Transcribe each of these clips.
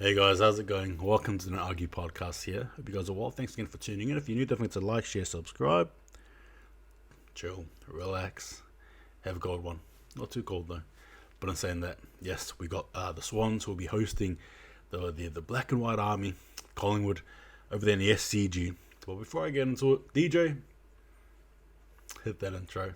Hey guys, how's it going? Welcome to the Argue Podcast here. Hope you guys are well. Thanks again for tuning in. If you're new, definitely to like, share, subscribe. Chill, relax, have a cold one. Not too cold though. But I'm saying that, yes, we got the Swans who will be hosting the Black and White Army, Collingwood, over there in the SCG. But before I get into it, DJ, hit that intro.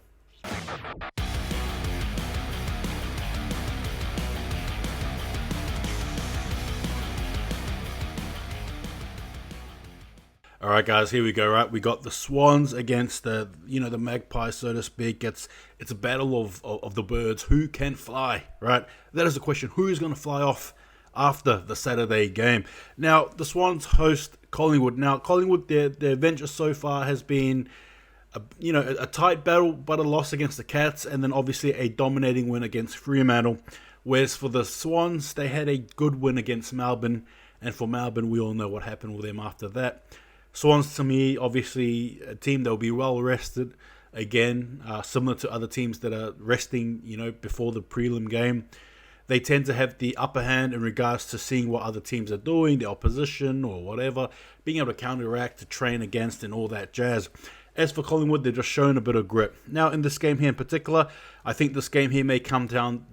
All right, guys, here we go. Right, we got the Swans against the Magpies, so to speak. It's a battle of the birds. Who can fly? Right, that is the question. Who is going to fly off after the Saturday game? Now, the Swans host Collingwood. Now, Collingwood, their adventure so far has been a tight battle, but a loss against the Cats, and then obviously a dominating win against Fremantle. Whereas for the Swans, they had a good win against Melbourne, and for Melbourne, we all know what happened with them after that. Swans, to me, obviously a team that will be well rested. Again, similar to other teams that are resting, before the prelim game. They tend to have the upper hand in regards to seeing what other teams are doing, the opposition or whatever, being able to counteract, to train against and all that jazz. As for Collingwood, they're just showing a bit of grit. Now, in this game here in particular, I think this game here may come down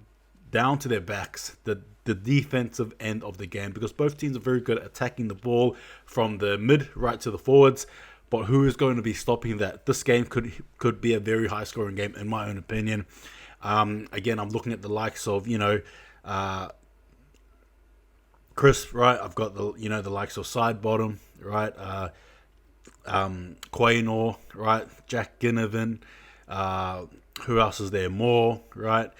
to their backs, the defensive end of the game, because both teams are very good at attacking the ball from the mid right to the forwards. But who is going to be stopping that? This game could be a very high scoring game in my own opinion. Again, I'm looking at the likes of Chris, right? I've got the likes of Sidebottom, right? Quaynor, right? Jack Ginnivan. Who else is there? Moore, right?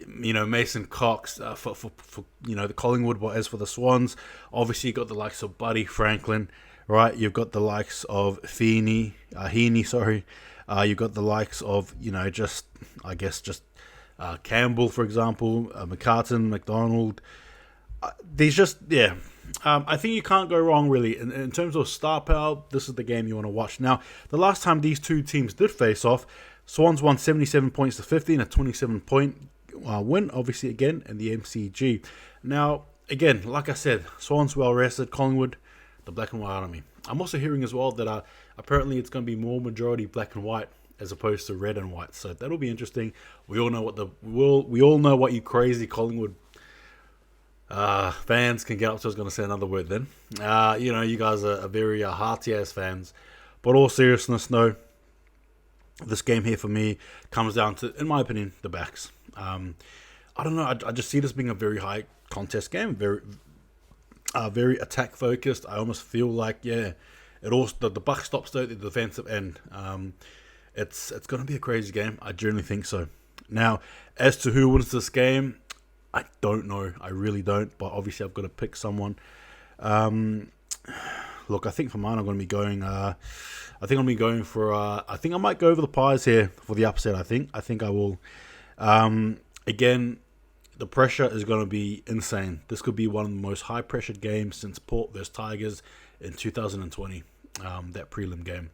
Mason Cox for the Collingwood. But as for the Swans, obviously you got the likes of Buddy Franklin, right? You've got the likes of Heaney. You've got the likes of Campbell, for example, McCartan, McDonald. I think you can't go wrong really in terms of star power. This is the game you want to watch. Now, the last time these two teams did face off, Swans won 77 points to 50 in a 27-point win, obviously, again, in the MCG. Now, again, like I said, Swans well rested, Collingwood, the Black and White Army. I'm also hearing as well that apparently it's going to be more majority black and white as opposed to red and white. So that'll be interesting. We all know what you crazy Collingwood fans can get up to. I was going to say another word then. You guys are very hearty-ass fans. But all seriousness, no. This game here for me comes down to, in my opinion, the backs. I don't know. I just see this being a very high contest game, very attack focused. I almost feel like the buck stops though at the defensive end. It's going to be a crazy game. I genuinely think so. Now, as to who wins this game, I don't know. I really don't. But obviously, I've got to pick someone. Look, I think for mine, I'm going to be going. I think I might go over the Pies here for the upset. I think I will. Again, the pressure is going to be insane. This could be one of the most high-pressured games since Port vs Tigers in 2020. That prelim game.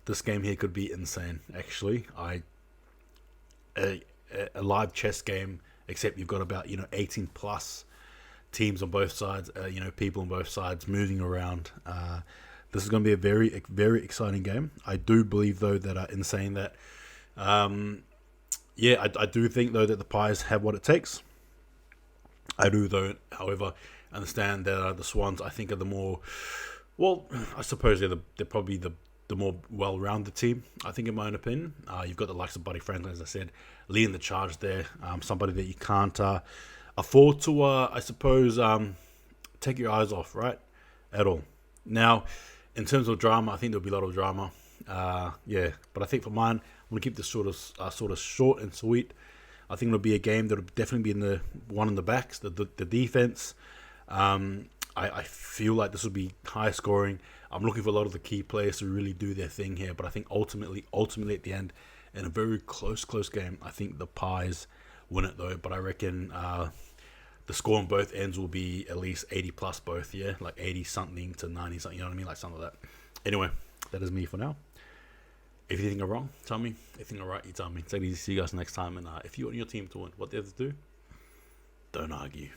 This game here could be insane. Actually, a live chess game. Except you've got about 18 plus teams on both sides. People on both sides moving around. This is going to be a very, very exciting game. I do believe, though, that in saying that, I do think, though, that the Pies have what it takes. I do, though, however, understand that the Swans, I think, are the more, well, I suppose they're probably the more well-rounded team, I think, in my own opinion. You've got the likes of Buddy Franklin, as I said, leading the charge there. Somebody that you can't afford to, I suppose, take your eyes off, right, at all. Now, in terms of drama, I think there'll be a lot of drama. But I think for mine, I'm going to keep this sort of short and sweet. I think it'll be a game that'll definitely be in the one in the backs, the defense. I feel like this will be high scoring. I'm looking for a lot of the key players to really do their thing here. But I think ultimately at the end, in a very close game, I think the Pies win it though. But I reckon the score on both ends will be at least 80 plus both, like 80 something to 90 something, you know what I mean, like something like that. Anyway, that is me for now. If you think I'm wrong, tell me. If you think I'm right, you tell me. Take it easy. See you guys next time. And if you want your team to win, what they have to do, don't argue.